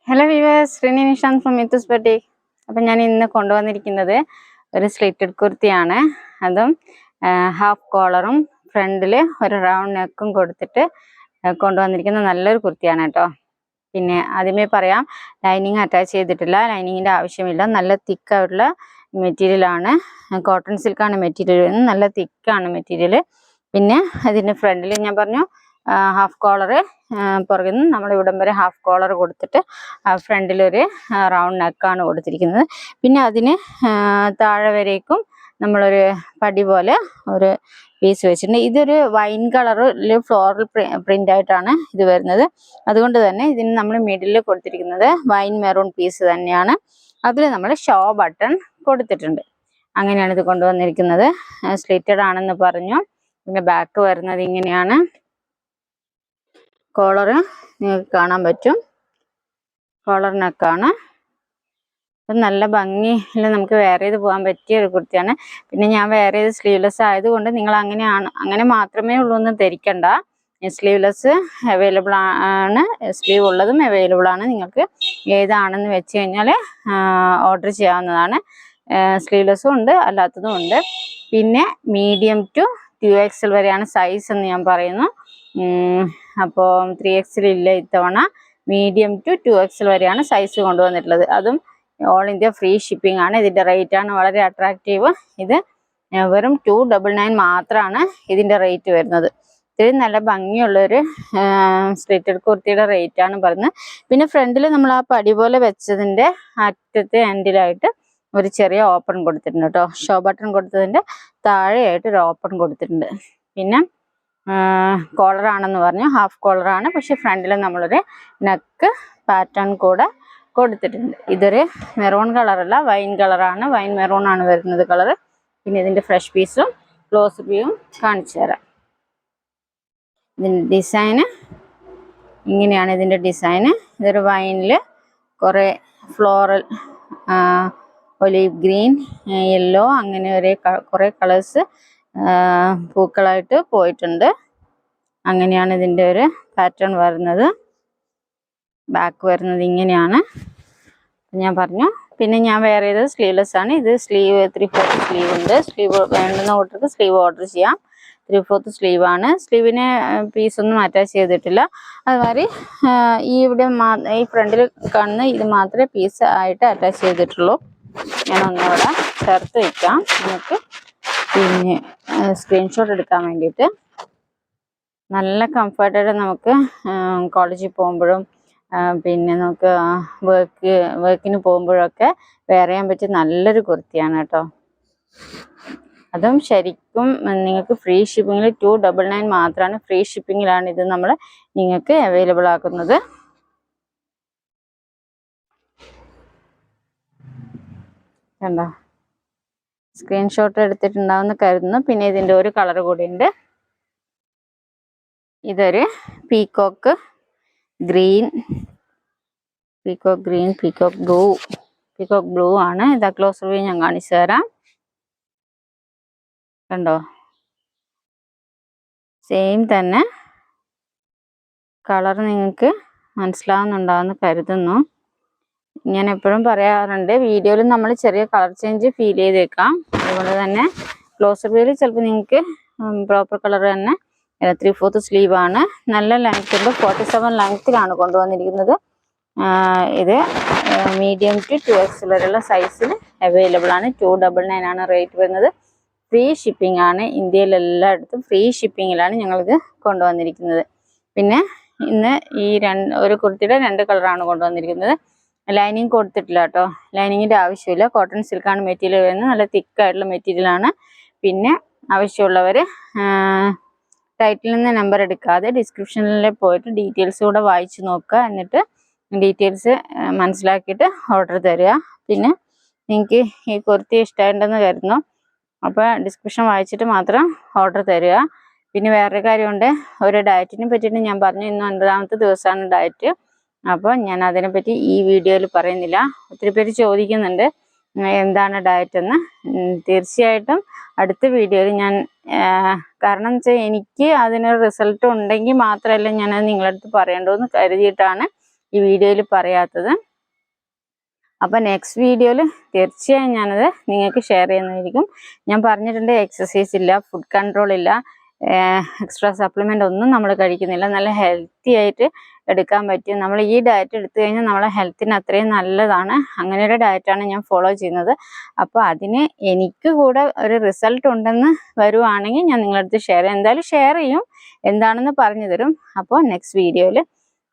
Hello viewers, Sreeni Nishanth from Mithu's boutique. അപ്പം ഞാൻ ഇന്ന് കൊണ്ടുവന്നിരിക്കുന്നത് ഒരു സ്ലിറ്റഡ് കുർത്തിയാണ്. അതും ഹാഫ് കോളറും ഫ്രണ്ടിൽ ഒരു റൗണ്ട് നെക്കും കൊടുത്തിട്ട് കൊണ്ടുവന്നിരിക്കുന്ന നല്ലൊരു കുർത്തിയാണ് കേട്ടോ. പിന്നെ ആദ്യമേ പറയാം, ലൈനിങ് അറ്റാച്ച് ചെയ്തിട്ടില്ല, ലൈനിങ്ങിൻ്റെ ആവശ്യമില്ല. നല്ല തിക്കായിട്ടുള്ള മെറ്റീരിയലാണ്, കോട്ടൺ സിൽക്കാണ് മെറ്റീരിയൽ വരുന്നത്, നല്ല തിക്കാണ് മെറ്റീരിയൽ. പിന്നെ അതിൻ്റെ ഫ്രണ്ടിൽ ഞാൻ പറഞ്ഞു ഹാഫ് കോളറ്, പുറകിൽ നിന്ന് നമ്മൾ ഇവിടം വരെ ഹാഫ് കോളർ കൊടുത്തിട്ട് ഫ്രണ്ടിലൊരു റൗണ്ട് നെക്കാണ് കൊടുത്തിരിക്കുന്നത്. പിന്നെ അതിന് താഴെ വരേക്കും നമ്മളൊരു പടി പോലെ ഒരു പീസ് വെച്ചിട്ടുണ്ട്. ഇതൊരു വൈൻ കളറിൽ ഫ്ലോറൽ പ്രിന്റ് ആയിട്ടാണ് ഇത് വരുന്നത്. അതുകൊണ്ട് തന്നെ ഇതിന് നമ്മൾ മിഡിൽ കൊടുത്തിരിക്കുന്നത് വൈൻ മെറൂൺ പീസ് തന്നെയാണ്. അതിൽ നമ്മൾ ഷോ ബട്ടൺ കൊടുത്തിട്ടുണ്ട്. അങ്ങനെയാണ് ഇത് കൊണ്ടുവന്നിരിക്കുന്നത്. സ്ലിറ്റഡ് ആണെന്ന് പറഞ്ഞു. പിന്നെ ബാക്ക് വരുന്നത് ഇങ്ങനെയാണ്. കോളറ് നിങ്ങൾക്ക് കാണാൻ പറ്റും, കോളർ നെക്കാണ്. അപ്പം നല്ല ഭംഗിയിൽ നമുക്ക് വെയർ ചെയ്ത് പോകാൻ പറ്റിയ ഒരു കുർത്തിയാണ്. പിന്നെ ഞാൻ വെയർ ചെയ്ത് സ്ലീവ്ലെസ് ആയതുകൊണ്ട് നിങ്ങൾ അങ്ങനെ മാത്രമേ ഉള്ളൂ എന്ന് ധരിക്കണ്ട. സ്ലീവ്ലെസ് അവൈലബിൾ ആണ്, സ്ലീവ് ഉള്ളതും അവൈലബിൾ ആണ്. നിങ്ങൾക്ക് ഏതാണെന്ന് വെച്ച് കഴിഞ്ഞാൽ ഓർഡർ ചെയ്യാവുന്നതാണ്. സ്ലീവ്ലെസ്സും ഉണ്ട്, അല്ലാത്തതും ഉണ്ട്. പിന്നെ മീഡിയം ടു 2XL വരെയാണ് സൈസ് എന്ന് ഞാൻ പറയുന്നു. അപ്പോൾ 3XL ഇല്ല ഇത്തവണ. മീഡിയം ടു 2XL വരെയാണ് സൈസ് കൊണ്ടുവന്നിട്ടുള്ളത്. അതും ഓൾ ഇന്ത്യ ഫ്രീ ഷിപ്പിംഗ് ആണ്. ഇതിൻ്റെ റേറ്റാണ് വളരെ അട്രാക്റ്റീവ്. ഇത് വെറും 299 മാത്രമാണ് ഇതിൻ്റെ റേറ്റ് വരുന്നത്. ഇത്രയും നല്ല ഭംഗിയുള്ളൊരു സ്ലിറ്റഡ് കുർത്തിയുടെ റേറ്റാണ് പറയുന്നത്. പിന്നെ ഫ്രണ്ടിൽ നമ്മൾ ആ പടി പോലെ വെച്ചതിൻ്റെ അറ്റത്തെ എൻഡിലായിട്ട് ഒരു ചെറിയ ഓപ്പൺ കൊടുത്തിട്ടുണ്ട് കേട്ടോ. ഷോ ബട്ടൺ കൊടുത്തതിൻ്റെ താഴെയായിട്ട് ഒരു ഓപ്പൺ കൊടുത്തിട്ടുണ്ട്. പിന്നെ കോളർ ആണെന്ന് പറഞ്ഞു, ഹാഫ് കോളറാണ്. പക്ഷെ ഫ്രണ്ടിൽ നമ്മളൊരു നെക്ക് പാറ്റേൺ കൂടെ കൊടുത്തിട്ടുണ്ട്. ഇതൊരു മെറൂൺ കളറല്ല, വൈൻ കളറാണ്. വൈൻ മെറൂൺ ആണ് വരുന്നത് കളറ്. പിന്നെ ഇതിൻ്റെ ഫ്രഷ് പീസും ക്ലോസ് വ്യൂവും കാണിച്ചു തരാം. ഇതിൻ്റെ ഡിസൈന് ഇങ്ങനെയാണ്. ഇതിൻ്റെ ഡിസൈന് ഇതൊരു വൈനിൽ കുറേ ഫ്ലോറൽ, ഒലീവ് ഗ്രീൻ, യെല്ലോ, അങ്ങനെ കുറേ കളേഴ്സ് പൂക്കളായിട്ട് പോയിട്ടുണ്ട്. അങ്ങനെയാണ് ഇതിൻ്റെ ഒരു പാറ്റേൺ വരുന്നത്. ബാക്ക് വരുന്നത് ഇങ്ങനെയാണ് ഞാൻ പറഞ്ഞു. പിന്നെ ഞാൻ വെയർ ചെയ്തത് സ്ലീവ്ലെസ് ആണ്. ഇത് സ്ലീവ് 3/4 സ്ലീവ് ഉണ്ട്. സ്ലീവ് വേണ്ടുന്ന ഓർഡർക്ക് സ്ലീവ് ഓർഡർ ചെയ്യാം. 3/4 സ്ലീവ് ആണ്. സ്ലീവിന് പീസൊന്നും അറ്റാച്ച് ചെയ്തിട്ടില്ല. അതുമാതിരി ഇവിടെ ഈ ഫ്രണ്ടിൽ കാണുന്ന ഇത് മാത്രമേ പീസ് ആയിട്ട് അറ്റാച്ച് ചെയ്തിട്ടുള്ളൂ. ഞാൻ ഒന്നുകൂടെ ചേർത്ത് വയ്ക്കാം നമുക്ക് പിന്നെ സ്ക്രീൻഷോട്ട് എടുക്കാൻ വേണ്ടിയിട്ട്. നല്ല കംഫർട്ടായിട്ട് നമുക്ക് കോളേജിൽ പോകുമ്പോഴും പിന്നെ നമുക്ക് വർക്കിന് പോകുമ്പോഴൊക്കെ വെയർ ചെയ്യാൻ പറ്റിയ നല്ലൊരു കുർത്തിയാണ് കേട്ടോ. അതും ശരിക്കും നിങ്ങൾക്ക് ഫ്രീ ഷിപ്പിങ്ങിൽ 299 മാത്രമാണ്. ഫ്രീ ഷിപ്പിങ്ങിലാണ് ഇത് നമ്മൾ നിങ്ങൾക്ക് അവൈലബിൾ ആക്കുന്നത്. കണ്ടോ, സ്ക്രീൻഷോട്ട് എടുത്തിട്ടുണ്ടാവുമെന്ന് കരുതുന്നു. പിന്നെ ഇതിൻ്റെ ഒരു കളർ കൂടി ഉണ്ട്. ഇതൊരു പീകോക്ക് ഗ്രീൻ, പീകോക്ക് ബ്ലൂ ആണ്. ഇതാ ക്ലോസ് റിവ്യൂ ഞാൻ കാണിച്ചു തരാം. കണ്ടോ, സെയിം തന്നെ കളർ നിങ്ങൾക്ക് മനസ്സിലാവുന്നുണ്ടാവുമെന്ന് കരുതുന്നു. ഞാൻ എപ്പോഴും പറയാറുണ്ട്, വീഡിയോയിൽ നമ്മൾ ചെറിയ കളർ ചേഞ്ച് ഫീൽ ചെയ്തേക്കാം. അതുപോലെ തന്നെ ക്ലോസ് റിവ്യൂവിൽ ചിലപ്പോൾ നിങ്ങൾക്ക് പ്രോപ്പർ കളർ തന്നെ. 3/4 സ്ലീവ് ആണ്. നല്ല ലെങ്ത് ഉണ്ട്, 47 ലെങ്ത്തിലാണ് കൊണ്ടുവന്നിരിക്കുന്നത്. ഇത് മീഡിയം ടു 2XL വരെയുള്ള സൈസിൽ അവൈലബിൾ ആണ്. 299 ആണ് റേറ്റ് വരുന്നത്. ഫ്രീ ഷിപ്പിംഗ് ആണ്. ഇന്ത്യയിലെല്ലായിടത്തും ഫ്രീ ഷിപ്പിങ്ങിലാണ് ഞങ്ങളിത് കൊണ്ടുവന്നിരിക്കുന്നത്. പിന്നെ ഇന്ന് ഈ ഒരു കുർത്തിയുടെ 2 കളറാണ് കൊണ്ടുവന്നിരിക്കുന്നത്. ലൈനിങ് കൊടുത്തിട്ടില്ല കേട്ടോ. ലൈനിങ്ങിൻ്റെ ആവശ്യമില്ല. കോട്ടൺ സിൽക്കാണ് മെറ്റീരിയൽ വരുന്നത്. നല്ല തിക്കായിട്ടുള്ള മെറ്റീരിയലാണ്. പിന്നെ ആവശ്യമുള്ളവർ ടൈറ്റിൽ നിന്ന് നമ്പർ എടുക്കാതെ ഡിസ്ക്രിപ്ഷനിൽ പോയിട്ട് ഡീറ്റെയിൽസ് കൂടെ വായിച്ച് നോക്കുക. എന്നിട്ട് ഡീറ്റെയിൽസ് മനസ്സിലാക്കിയിട്ട് ഓർഡർ തരിക. പിന്നെ നിങ്ങൾക്ക് ഈ കുർത്തി ഇഷ്ടമുണ്ടെന്ന് കരുതുന്നു. അപ്പോൾ ഡിസ്ക്രിപ്ഷൻ വായിച്ചിട്ട് മാത്രം ഓർഡർ തരിക. പിന്നെ വേറൊരു കാര്യമുണ്ട്, ഒരു ഡയറ്റിനെ പറ്റിയിട്ട് ഞാൻ പറഞ്ഞു. ഇന്ന് 9ാമത്തെ ദിവസമാണ് ഡയറ്റ്. അപ്പോൾ ഞാൻ അതിനെപ്പറ്റി ഈ വീഡിയോയിൽ പറയുന്നില്ല. ഒത്തിരി പേര് ചോദിക്കുന്നുണ്ട് എന്താണ് ഡയറ്റ് എന്ന്. തീർച്ചയായിട്ടും അടുത്ത വീഡിയോയിൽ ഞാൻ, കാരണം എന്ന് വെച്ചാൽ എനിക്ക് അതിനൊരു റിസൾട്ട് ഉണ്ടെങ്കിൽ മാത്രമല്ല ഞാനത് നിങ്ങളടുത്ത് പറയേണ്ടതെന്ന് കരുതിയിട്ടാണ് ഈ വീഡിയോയിൽ പറയാത്തത്. അപ്പം നെക്സ്റ്റ് വീഡിയോയിൽ തീർച്ചയായും ഞാനത് നിങ്ങൾക്ക് ഷെയർ ചെയ്യുന്നതായിരിക്കും. ഞാൻ പറഞ്ഞിട്ടുണ്ട് എക്സസൈസ് ഇല്ല, ഫുഡ് കൺട്രോൾ ഇല്ല, എക്സ്ട്രാ സപ്ലിമെൻ്റ് ഒന്നും നമ്മൾ കഴിക്കുന്നില്ല. നല്ല ഹെൽത്തി ആയിട്ട് എടുക്കാൻ പറ്റും. നമ്മൾ ഈ ഡയറ്റ് എടുത്തു കഴിഞ്ഞാൽ നമ്മളെ ഹെൽത്തിന് അത്രയും നല്ലതാണ്. അങ്ങനെ ഒരു ഡയറ്റാണ് ഞാൻ ഫോളോ ചെയ്യുന്നത്. അപ്പോൾ അതിന് എനിക്ക് കൂടെ ഒരു റിസൾട്ട് ഉണ്ടെന്ന് വരുവാണെങ്കിൽ ഞാൻ നിങ്ങളുടെ അടുത്ത് ഷെയർ ചെയ്യും. എന്തായാലും ഷെയർ ചെയ്യും, എന്താണെന്ന് പറഞ്ഞു തരും. അപ്പോൾ നെക്സ്റ്റ് വീഡിയോയിൽ.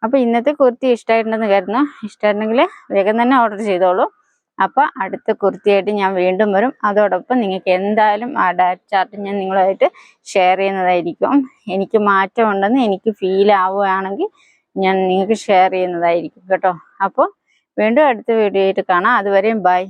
അപ്പോൾ ഇന്നത്തെ കുർത്തി ഇഷ്ടമായിട്ടുണ്ടെന്ന് കരുതുന്നു. ഇഷ്ടമായിട്ടുണ്ടെങ്കിൽ വേഗം തന്നെ ഓർഡർ ചെയ്തോളൂ. അപ്പോൾ അടുത്ത കുർത്തിയായിട്ട് ഞാൻ വീണ്ടും വരും. അതോടൊപ്പം നിങ്ങൾക്ക് എന്തായാലും ആ ഡയറ്റ് ചാർട്ട് ഞാൻ നിങ്ങളുമായിട്ട് ഷെയർ ചെയ്യുന്നതായിരിക്കും. എനിക്ക് മാറ്റമുണ്ടെന്ന് എനിക്ക് ഫീൽ ആവുകയാണെങ്കിൽ ഞാൻ നിങ്ങൾക്ക് ഷെയർ ചെയ്യുന്നതായിരിക്കും കേട്ടോ. അപ്പോൾ വീണ്ടും അടുത്ത വീഡിയോ ആയിട്ട് കാണാം. അതുവരെയും ബൈ.